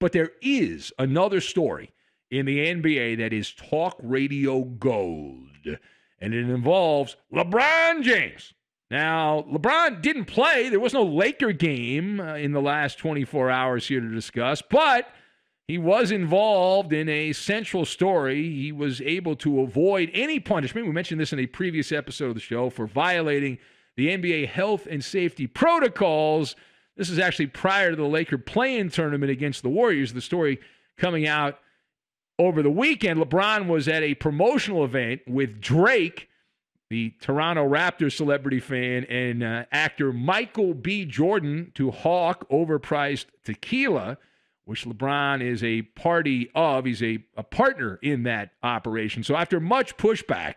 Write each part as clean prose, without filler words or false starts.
But there is another story in the NBA that is talk radio gold, and it involves LeBron James. Now, LeBron didn't play. There was no Laker game in the last 24 hours here to discuss, but he was involved in a central story. He was able to avoid any punishment. We mentioned this in a previous episode of the show for violating the NBA health and safety protocols. This is actually prior to the Laker play-in tournament against the Warriors. The story coming out over the weekend. LeBron was at a promotional event with Drake, the Toronto Raptors celebrity fan, and actor Michael B. Jordan to hawk overpriced tequila, which LeBron is a party of. He's a partner in that operation. So after much pushback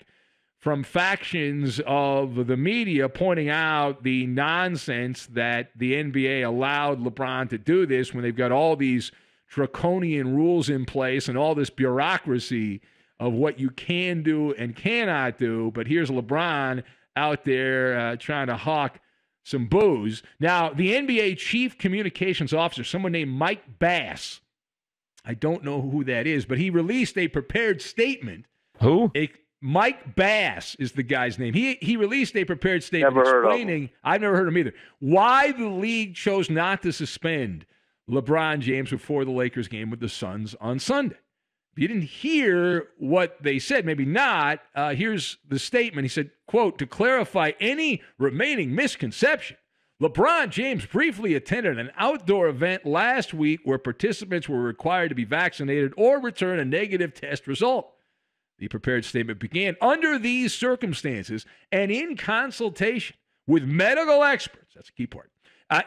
from factions of the media pointing out the nonsense that the NBA allowed LeBron to do this when they've got all these draconian rules in place and all this bureaucracy of what you can do and cannot do, but here's LeBron out there trying to hawk some booze. Now, the NBA chief communications officer, someone named Mike Bass, I don't know who that is, but he released a prepared statement. Who? Mike Bass is the guy's name. He released a prepared statement explaining, I've never heard of him either, why the league chose not to suspend LeBron James before the Lakers game with the Suns on Sunday. If you didn't hear what they said, maybe not, here's the statement. He said, quote, "To clarify any remaining misconception, LeBron James briefly attended an outdoor event last week where participants were required to be vaccinated or return a negative test result." The prepared statement began, "Under these circumstances and in consultation with medical experts," that's a key part,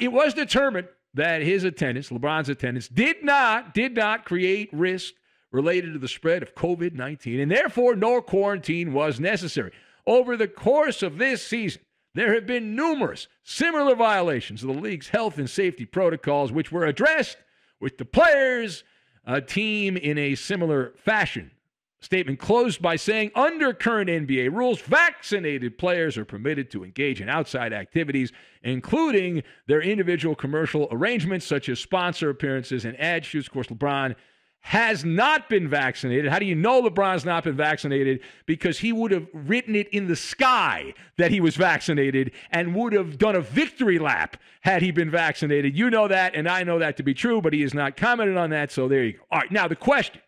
"it was determined that his attendance, LeBron's attendance, did not create risk related to the spread of COVID-19, and therefore no quarantine was necessary. Over the course of this season, there have been numerous similar violations of the league's health and safety protocols, which were addressed with the players' team in a similar fashion." Statement closed by saying, "Under current NBA rules, vaccinated players are permitted to engage in outside activities, including their individual commercial arrangements, such as sponsor appearances and ad shoots." Of course, LeBron has not been vaccinated. How do you know LeBron's not been vaccinated? Because he would have written it in the sky that he was vaccinated and would have done a victory lap had he been vaccinated. You know that, and I know that to be true, but he has not commented on that, so there you go. All right, now the question,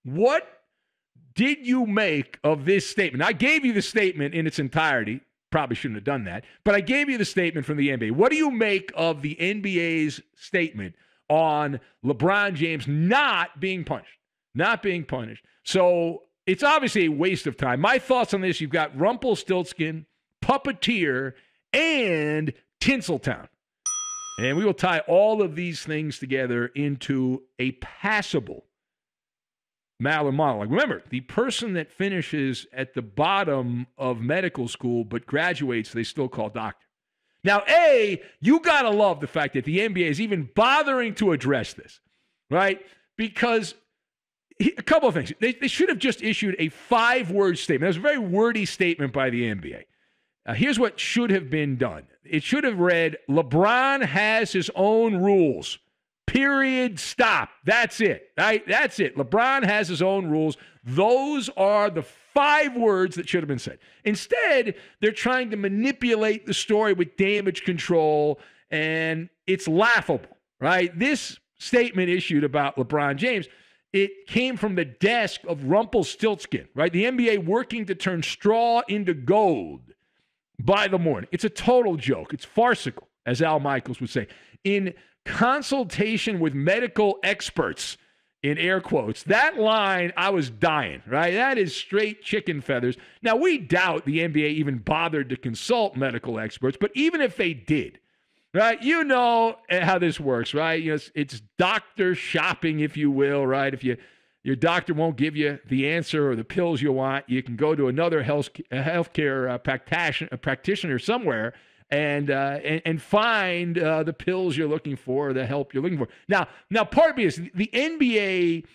what did you make of this statement? I gave you the statement in its entirety. Probably shouldn't have done that, but I gave you the statement from the NBA. What do you make of the NBA's statement on LeBron James not being punished? Not being punished. So it's obviously a waste of time. My thoughts on this, you've got Rumpelstiltskin, Puppeteer, and Tinseltown. And we will tie all of these things together into a passable MALLER monologue. Remember, the person that finishes at the bottom of medical school but graduates, they still call doctor. Now, you got to love the fact that the NBA is even bothering to address this, right? Because a couple of things. They should have just issued a 5-word statement. It was a very wordy statement by the NBA. Here's what should have been done. It should have read, "LeBron has his own rules. Period. Stop." That's it. Right? That's it. LeBron has his own rules. Those are the 5 words that should have been said. Instead, they're trying to manipulate the story with damage control, and it's laughable, right? This statement issued about LeBron James, it came from the desk of Rumpelstiltskin, right? The NBA working to turn straw into gold by the morning. It's a total joke. It's farcical, as Al Michaels would say. In consultation with medical experts, in air quotes. That line, I was dying, right? That is straight chicken feathers. Now, we doubt the NBA even bothered to consult medical experts, but even if they did, right, you know how this works, right? You know, it's doctor shopping, if you will, right? If your doctor won't give you the answer or the pills you want, you can go to another healthcare practitioner somewhere and find the pills you're looking for, or the help you're looking for. Now, part B is the NBA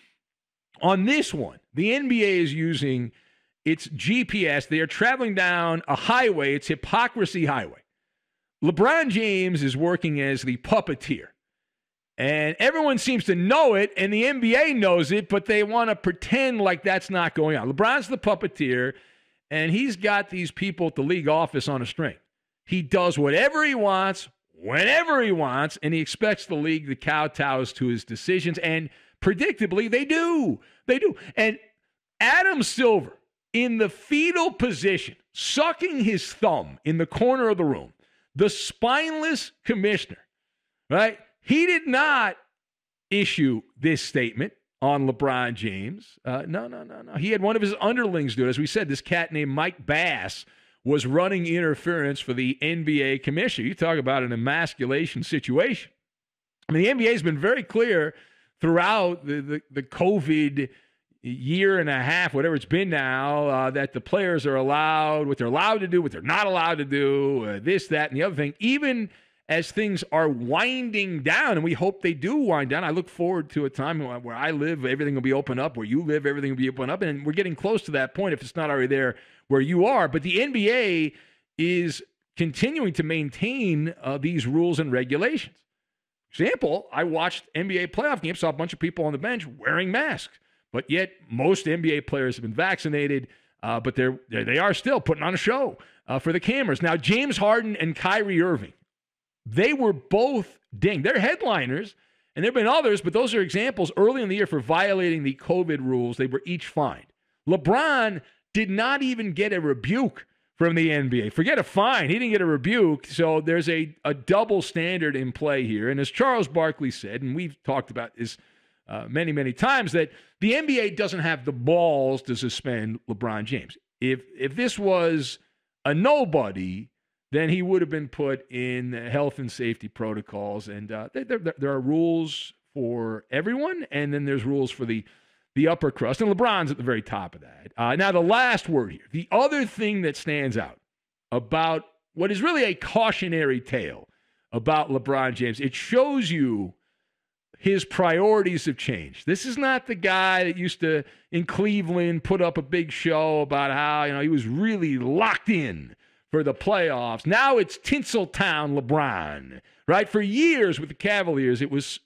on this one. The NBA is using its GPS. They are traveling down a highway. It's Hypocrisy Highway. LeBron James is working as the puppeteer. And everyone seems to know it, and the NBA knows it, but they want to pretend like that's not going on. LeBron's the puppeteer, and he's got these people at the league office on a string. He does whatever he wants, whenever he wants, and he expects the league to kowtows to his decisions. And predictably, they do. They do. And Adam Silver, in the fetal position, sucking his thumb in the corner of the room, the spineless commissioner, right? He did not issue this statement on LeBron James. No. He had one of his underlings do it. As we said, this cat named Mike Bass was running interference for the NBA commissioner. You talk about an emasculation situation. I mean, the NBA has been very clear throughout the COVID year and a half, whatever it's been now, that the players are allowed, what they're allowed to do, what they're not allowed to do, this, that, and the other thing, even as things are winding down, and we hope they do wind down. I look forward to a time where I live, everything will be open up, where you live, everything will be open up, and we're getting close to that point if it's not already there where you are. But the NBA is continuing to maintain these rules and regulations. Example, I watched NBA playoff games, saw a bunch of people on the bench wearing masks, but yet most NBA players have been vaccinated, but they are still putting on a show for the cameras. Now, James Harden and Kyrie Irving, they were both dinged. They're headliners, and there have been others, but those are examples early in the year for violating the COVID rules. They were each fined. LeBron did not even get a rebuke from the NBA. Forget a fine. He didn't get a rebuke, so there's a double standard in play here. And as Charles Barkley said, and we've talked about this many, many times, that the NBA doesn't have the balls to suspend LeBron James. If this was a nobody, then he would have been put in health and safety protocols. And there are rules for everyone, and then there's rules for the upper crust. And LeBron's at the very top of that. Now, the last word here, the other thing that stands out about what is really a cautionary tale about LeBron James, it shows you his priorities have changed. This is not the guy that used to, in Cleveland, put up a big show about how, he was really locked in for the playoffs. Now it's Tinseltown LeBron, right? For years with the Cavaliers, it was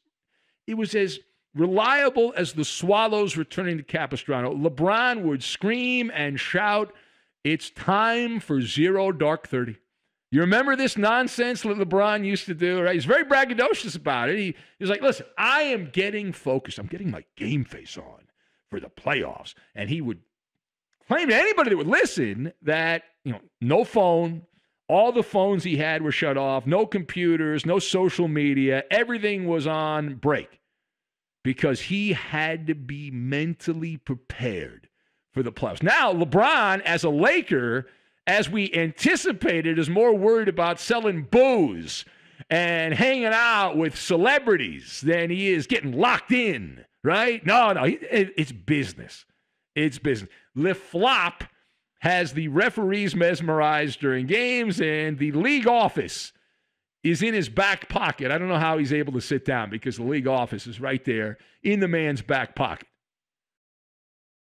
as reliable as the Swallows returning to Capistrano. LeBron would scream and shout, "It's time for 0 dark 30." You remember this nonsense that LeBron used to do, right? He's very braggadocious about it. He was like, "Listen, I am getting focused. I'm getting my game face on for the playoffs." And he would claim to anybody that would listen that, no phone, all the phones he had were shut off, no computers, no social media, everything was on break because he had to be mentally prepared for the playoffs. Now, LeBron, as a Laker, as we anticipated, is more worried about selling booze and hanging out with celebrities than he is getting locked in, right? No, it's business. It's business. Le Flop has the referees mesmerized during games, and the league office is in his back pocket. I don't know how he's able to sit down because the league office is right there in the man's back pocket.